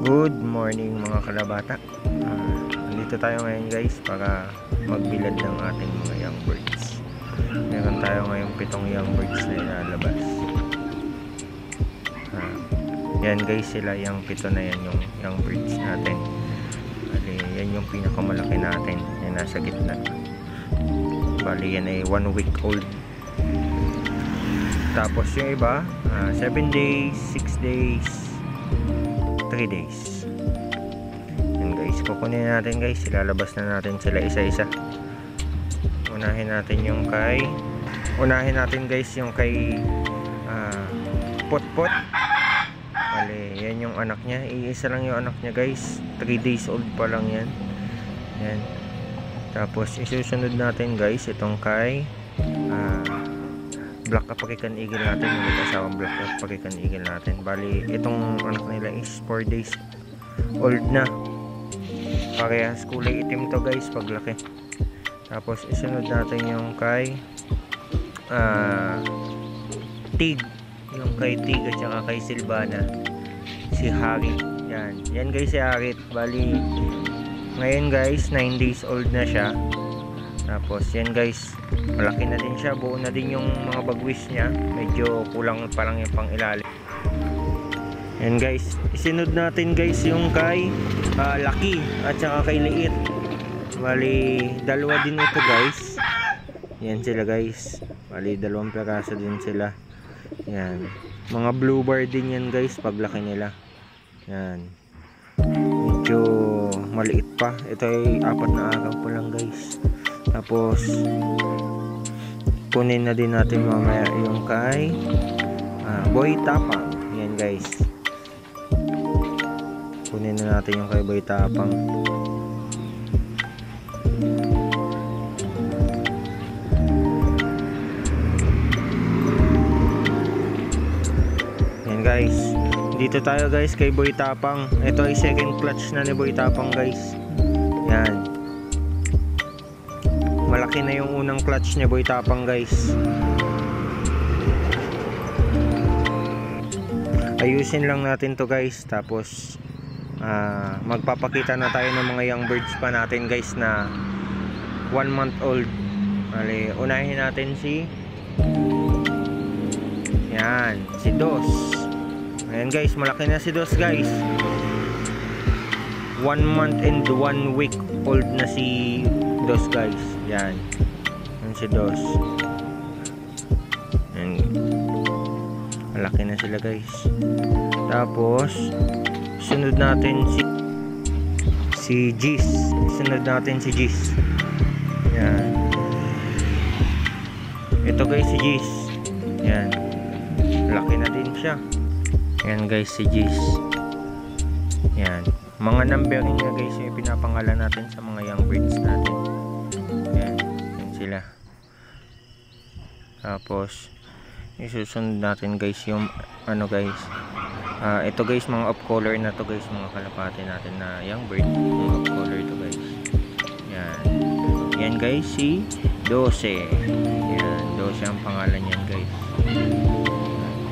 Good morning mga kalabata. Nandito tayo ngayon guys para magbilad ng ating mga young birds. Meron tayo ngayon 7 young birds na ilalabas. Yan guys, sila yung 7 na yan, yung young birds natin. Bali, yan yung pinakamalaki natin, yan nasa gitna. Bali yan ay 1 week old. Tapos yung iba 7 days, 6 days, 3 days. Yan guys, kukunin natin guys, ilalabas na natin sila isa-isa. Unahin natin guys yung kay Potpot. Bali, yan yung anak niya, iisa lang yung anak niya guys, 3 days old pa lang yan. Yan. Tapos isusunod natin guys itong kay Black African Eagle natin, yung kasawang Black African Eagle natin. Bali, itong anak nila is 4 days old na. Parehas kulay itim to guys paglaki. Tapos isunod natin yung kay Tig, yung kay Tig at saka kay Silvana, si Harit. Yan guys si Harit. Bali, ngayon guys 9 days old na siya. Tapos yan guys, malaki na din siya, buo na din yung mga bagwis niya, medyo kulang pa lang yung pang ilalim. Yan guys, isinod natin guys yung kay Laki at saka kay Liit. Bali, dalawa din ito guys. Yan sila guys, bali 2 piraso din sila. Yan, mga blue bar din yan guys paglaki nila. Yan, medyo maliit pa, ito ay 4 na araw pa lang guys. Tapos kunin na din natin mamaya yung kay Boy Tapang. Yan guys, kunin na natin yung kay Boy Tapang. Yan guys, dito tayo guys kay Boy Tapang. Ito ay second clutch na ni Boy Tapang guys. Yan, malaki na yung unang clutch niya Boy Tapang guys. Ayusin lang natin to guys. Tapos magpapakita na tayo ng mga young birds pa natin guys na 1 month old. Bali, unahin natin si Dos. Ayan guys, malaki na si Dos guys. 1 month and 1 week old na si Dos guys. Yan si Dos. Yan, malaki na sila guys. Tapos sunod natin si Gis. Sunod natin si Gis. Yan, ito guys si Gis. Yan, malaki na din siya. Yan guys si Gis. Yan, mga numbering niya guys yung pinapangalan natin sa mga young birds natin. Yan sila. Tapos isusunod natin guys yung guys, ito guys mga off color na to guys, mga kalapate natin na young bird, mga off color to guys. Yan guys si 12. Yan, 12 ang pangalan niyan guys.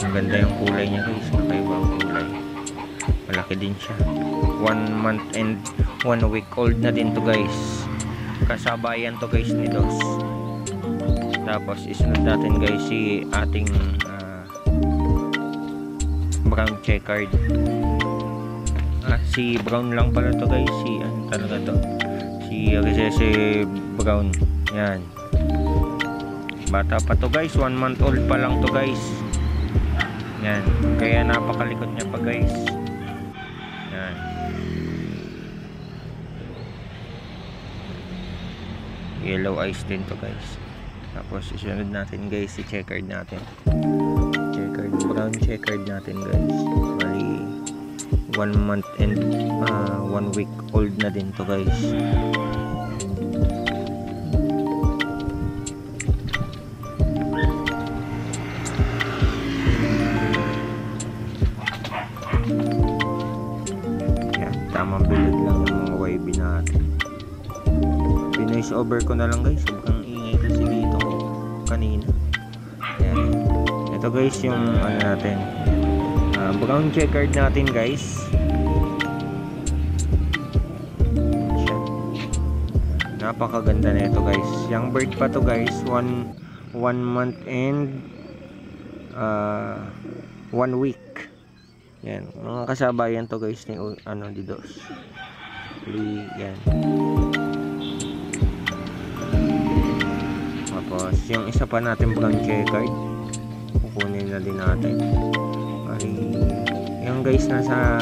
Ang ganda yung kulay niya guys, kakaiba ang kulay, malaki din siya. 1 month and 1 week old na din to guys, kasabayan to guys ni Dos. Tapos isunod natin guys si ating brown checkered. Si brown lang pala to guys, si talaga to, si Recese Brown. Yan, bata pa to guys, 1 month old pa lang to guys. Yan, kaya napakalikot niya pa guys. Yan, yellow eyes din to guys. Tapos isunod natin guys si checkered natin, brown checkered natin guys. Bali 1 month and 1 week old na din to guys. Yan, tamang bilad lang ng mga YB natin. Pinoise over ko na lang guys, sobrang ingay kasi dito kanina. Yan, ito guys yung natin, brown checkered natin guys. napakaganda na ito guys. Young bird pa to guys, 1 month and 1 week. Yan, mga kasabayan to guys ni Didos. Yan. Tapos yung isa pa natin brown checkered, kukunin na din natin. Yan guys, nasa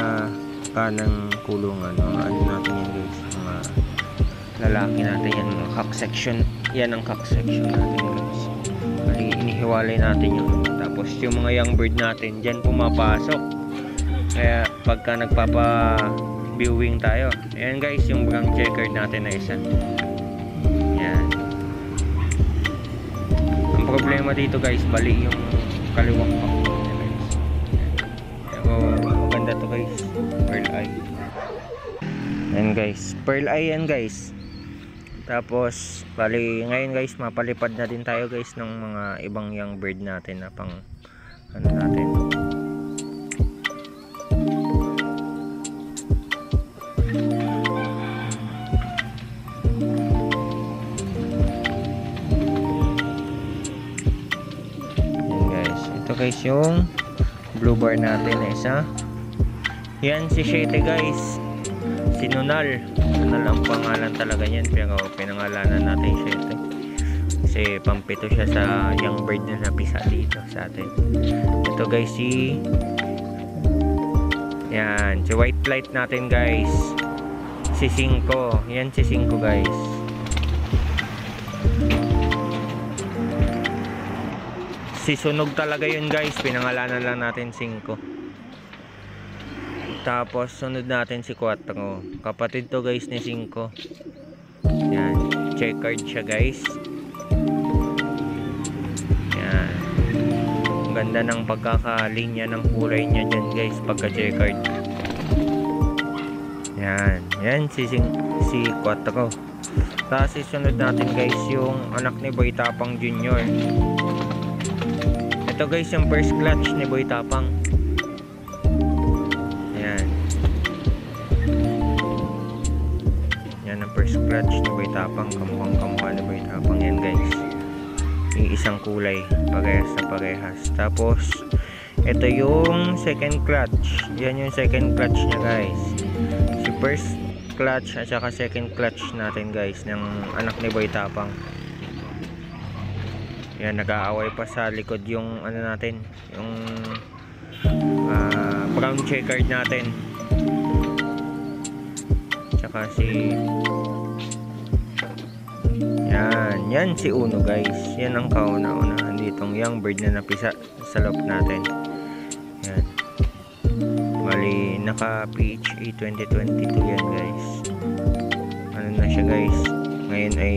kanang kulungan. Ano natin yan guys, mga lalaki natin yan, mga cock section. Yan ang cock section natin guys. Inihiwalay natin yung tapos yung mga young bird natin dyan pumapasok. Kaya pagka nagpapa-viewing tayo, ayan guys, yung brown checkered natin na isa. Yan. Ang problema dito guys, bali yung kaliwang pack niya guys. Pero maganda to guys, pearl eye. Ayan guys, pearl eye yan guys. Tapos bali ngayon guys, mapalipad na din tayo guys ng mga ibang young bird natin na pang natin. Guys, yung blue bar natin na isa. Yan si Shete guys, si Nunal ang pangalan talaga niyan, pero pinangalanan natin Shete kasi pampito siya sa young bird na napisa dito sa atin. Ito guys, si white flight natin guys, si 5. Yan si 5 guys. Si sunog talaga yun guys, pinangalanan lang natin 5. Tapos sunod natin si 4, kapatid to guys ni 5. Yan, checkered siya guys. Yan, ang ganda ng pagkakalinya ng kulay niya dyan guys pagka checkered. Yan si 4. Tapos sunod natin guys yung anak ni Boy Tapang Jr. Ito guys yung first clutch ni Boy Tapang. Yan ang first clutch ni Boy Tapang, kamukhang ni Boy Tapang yan guys. Isang kulay, parehas na parehas. Tapos ito yung second clutch. Yan yung second clutch niya guys. Si first clutch at saka second clutch natin guys ng anak ni Boy Tapang. Yan, nag-aaway pa sa likod yung natin, yung brown checkered natin. Tsaka si yan si Uno guys. Yan ang kauna-unahan ditong young bird na napisa sa loob natin. Yan. Bali, naka PHA 2022 yan guys. Ano na siya guys? Ngayon ay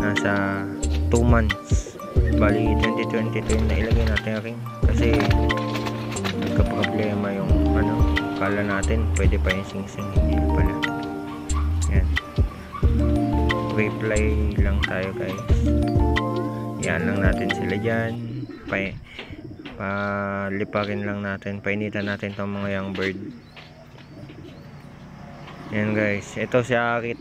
nasa 2 months. Bali 2022 na ilagay natin rin kasi nagka-problema yung kala natin pwede pa yung sing-sing, hindi na pala. Yan, reply lang tayo guys. Yan lang natin sila dyan, paliparin lang natin, painitan natin itong mga young bird. Yan guys, ito si Arit,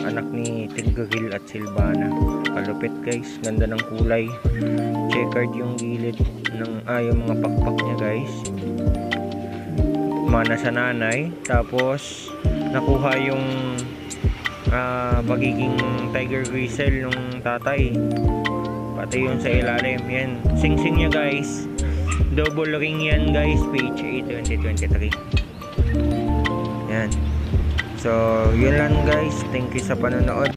anak ni Tigreal at Silvana. Kalupit guys, ganda ng kulay, checkered yung gilid ng yung mga pakpak niya guys. Mana sa nanay, tapos nakuha yung magiging tiger grizzle nung tatay, pati yung sa ilalim. Yan, sing-sing niya guys, double ring yan guys, PHA 2023. Yan. So, yun lang guys. Thank you sa panonood.